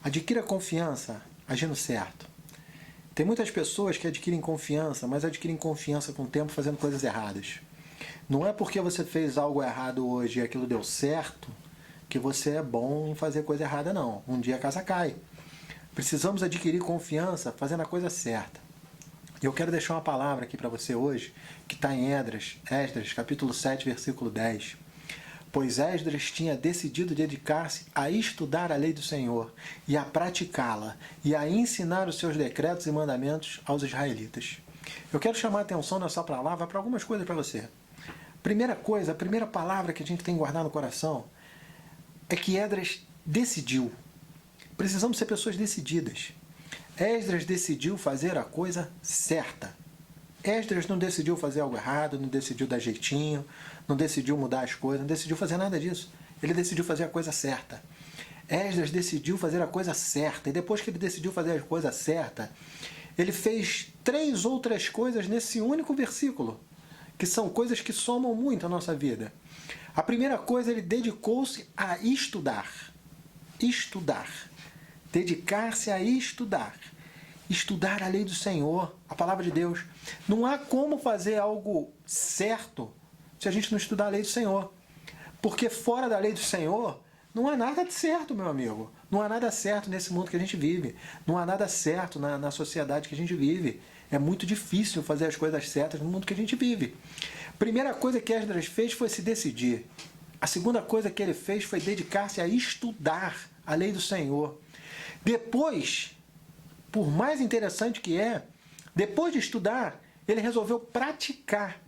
Adquira confiança agindo certo. Tem muitas pessoas que adquirem confiança, mas adquirem confiança com o tempo fazendo coisas erradas. Não é porque você fez algo errado hoje e aquilo deu certo que você é bom em fazer coisa errada, não. Um dia a casa cai. Precisamos adquirir confiança fazendo a coisa certa. Eu quero deixar uma palavra aqui para você hoje, que está em Esdras, capítulo 7, versículo 10. Pois Esdras tinha decidido dedicar-se a estudar a lei do Senhor e a praticá-la e a ensinar os seus decretos e mandamentos aos israelitas. Eu quero chamar a atenção nessa palavra para algumas coisas para você. Primeira coisa, a primeira palavra que a gente tem que guardar no coração é que Esdras decidiu. Precisamos ser pessoas decididas. Esdras decidiu fazer a coisa certa. Esdras não decidiu fazer algo errado, não decidiu dar jeitinho, não decidiu mudar as coisas, não decidiu fazer nada disso. Ele decidiu fazer a coisa certa. Esdras decidiu fazer a coisa certa. E depois que ele decidiu fazer a coisa certa, ele fez 3 outras coisas nesse único versículo, que são coisas que somam muito a nossa vida. A primeira coisa, ele dedicou-se a estudar. Estudar. Dedicar-se a estudar. Estudar a lei do Senhor, a palavra de Deus. Não há como fazer algo certo se a gente não estudar a lei do Senhor. Porque fora da lei do Senhor, não há nada de certo, meu amigo. Não há nada certo nesse mundo que a gente vive. Não há nada certo na sociedade que a gente vive. É muito difícil fazer as coisas certas no mundo que a gente vive. Primeira coisa que Esdras fez foi se decidir. A segunda coisa que ele fez foi dedicar-se a estudar a lei do Senhor. Depois, por mais interessante que é, depois de estudar, ele resolveu praticar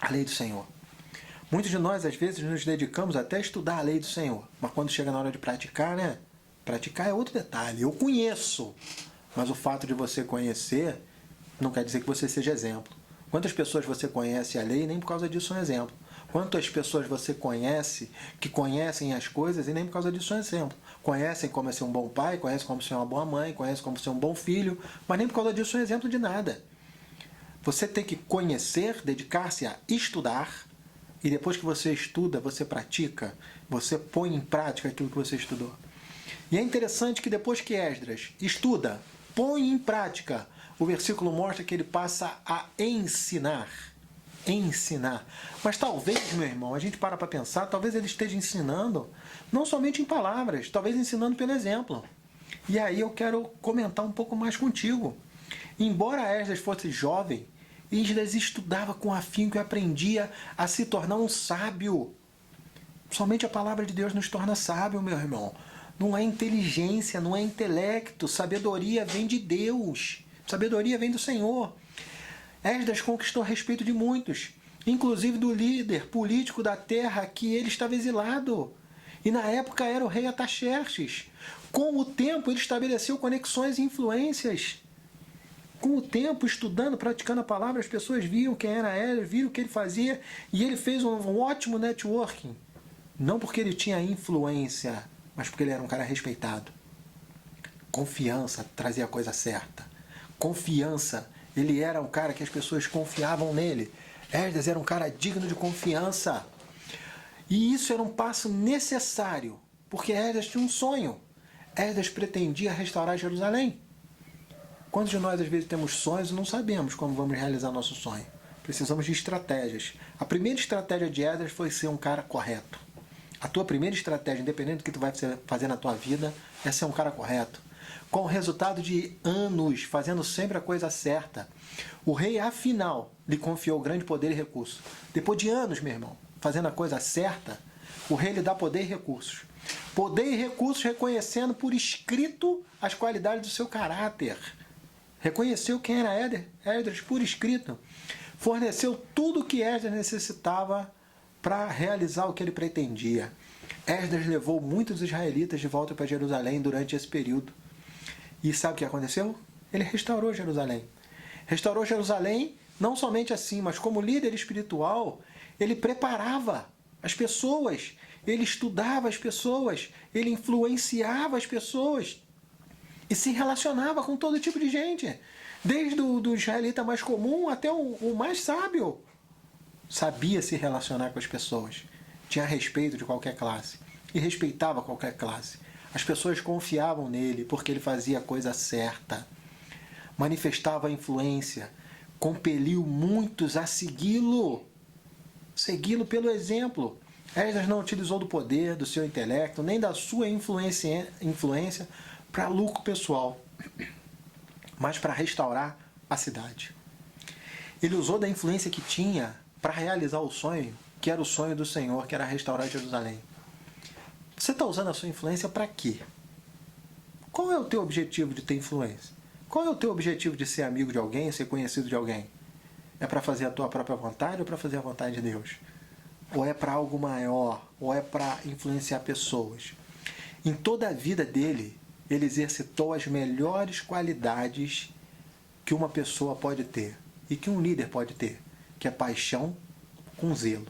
a lei do Senhor. Muitos de nós, às vezes, nos dedicamos até a estudar a lei do Senhor, mas quando chega na hora de praticar, né? Praticar é outro detalhe. Eu conheço, mas o fato de você conhecer não quer dizer que você seja exemplo. Quantas pessoas você conhece a lei e nem por causa disso é um exemplo? Quantas pessoas você conhece que conhecem as coisas e nem por causa disso é um exemplo? Conhecem como é ser um bom pai, conhecem como ser uma boa mãe, conhecem como ser um bom filho, mas nem por causa disso é um exemplo de nada. Você tem que conhecer, dedicar-se a estudar, e depois que você estuda, você pratica, você põe em prática aquilo que você estudou. E é interessante que depois que Esdras estuda, põe em prática, o versículo mostra que ele passa a ensinar. Ensinar. Mas talvez, meu irmão, a gente para pensar, talvez ele esteja ensinando não somente em palavras, talvez ensinando pelo exemplo. E aí eu quero comentar um pouco mais contigo. Embora Esdras fosse jovem, Esdras estudava com afinco e aprendia a se tornar um sábio. Somente a palavra de Deus nos torna sábio, meu irmão. Não é inteligência, não é intelecto. Sabedoria vem de Deus. Sabedoria vem do Senhor. Esdras conquistou o respeito de muitos, inclusive do líder político da terra que ele estava exilado. E na época era o rei Artaxerxes. Com o tempo ele estabeleceu conexões e influências. Com o tempo, estudando, praticando a palavra, as pessoas viam quem era Esdras, viram o que ele fazia, e ele fez um ótimo networking. Não porque ele tinha influência, mas porque ele era um cara respeitado. Confiança trazia a coisa certa. Confiança, ele era um cara que as pessoas confiavam nele. Esdras era um cara digno de confiança. E isso era um passo necessário, porque Esdras tinha um sonho. Esdras pretendia restaurar Jerusalém. Quantos de nós às vezes temos sonhos e não sabemos como vamos realizar nosso sonho? Precisamos de estratégias. A primeira estratégia de Esdras foi ser um cara correto. A tua primeira estratégia, independente do que tu vai fazer na tua vida, é ser um cara correto. Com o resultado de anos, fazendo sempre a coisa certa. O rei, afinal, lhe confiou grande poder e recurso. Depois de anos, meu irmão, fazendo a coisa certa, o rei lhe dá poder e recursos. Poder e recursos reconhecendo por escrito as qualidades do seu caráter. Reconheceu quem era Esdras por escrito. Forneceu tudo o que Esdras necessitava para realizar o que ele pretendia. Esdras levou muitos israelitas de volta para Jerusalém durante esse período. E sabe o que aconteceu? Ele restaurou Jerusalém. Restaurou Jerusalém não somente assim, mas como líder espiritual, ele preparava as pessoas, ele estudava as pessoas, ele influenciava as pessoas e se relacionava com todo tipo de gente, desde o israelita mais comum até o mais sábio. Sabia se relacionar com as pessoas, tinha respeito de qualquer classe e respeitava qualquer classe. As pessoas confiavam nele porque ele fazia a coisa certa, manifestava a influência, compeliu muitos a segui-lo pelo exemplo. Esdras não utilizou do poder, do seu intelecto, nem da sua influência para lucro pessoal, mas para restaurar a cidade. Ele usou da influência que tinha para realizar o sonho, que era o sonho do Senhor, que era restaurar Jerusalém. Você está usando a sua influência para quê? Qual é o teu objetivo de ter influência? Qual é o teu objetivo de ser amigo de alguém, ser conhecido de alguém? É para fazer a tua própria vontade ou para fazer a vontade de Deus? Ou é para algo maior? Ou é para influenciar pessoas? Em toda a vida dele, ele exercitou as melhores qualidades que uma pessoa pode ter e que um líder pode ter, que é paixão com zelo.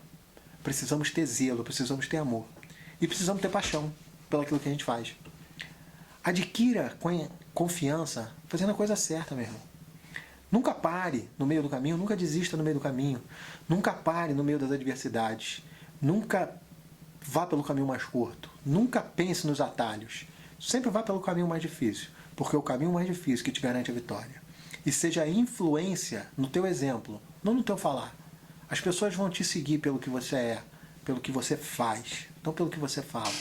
Precisamos ter zelo, precisamos ter amor. E precisamos ter paixão pelo aquilo que a gente faz. Adquira confiança fazendo a coisa certa, meu irmão. Nunca pare no meio do caminho, nunca desista no meio do caminho. Nunca pare no meio das adversidades. Nunca vá pelo caminho mais curto. Nunca pense nos atalhos. Sempre vá pelo caminho mais difícil, porque é o caminho mais difícil que te garante a vitória. E seja influência no teu exemplo, não no teu falar. As pessoas vão te seguir pelo que você é, pelo que você faz, não pelo que você fala.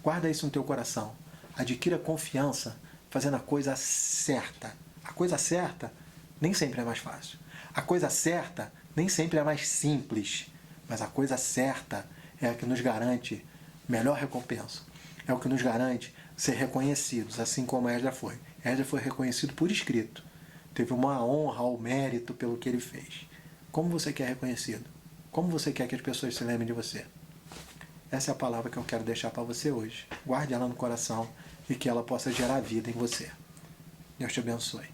Guarda isso no teu coração. Adquira confiança fazendo a coisa certa. A coisa certa nem sempre é mais fácil. A coisa certa nem sempre é mais simples. Mas a coisa certa é a que nos garante melhor recompensa. É o que nos garante ser reconhecidos, assim como Esdras foi. Esdras foi reconhecido por escrito. Teve uma honra ou mérito pelo que ele fez. Como você quer reconhecido? Como você quer que as pessoas se lembrem de você? Essa é a palavra que eu quero deixar para você hoje. Guarde ela no coração e que ela possa gerar vida em você. Deus te abençoe.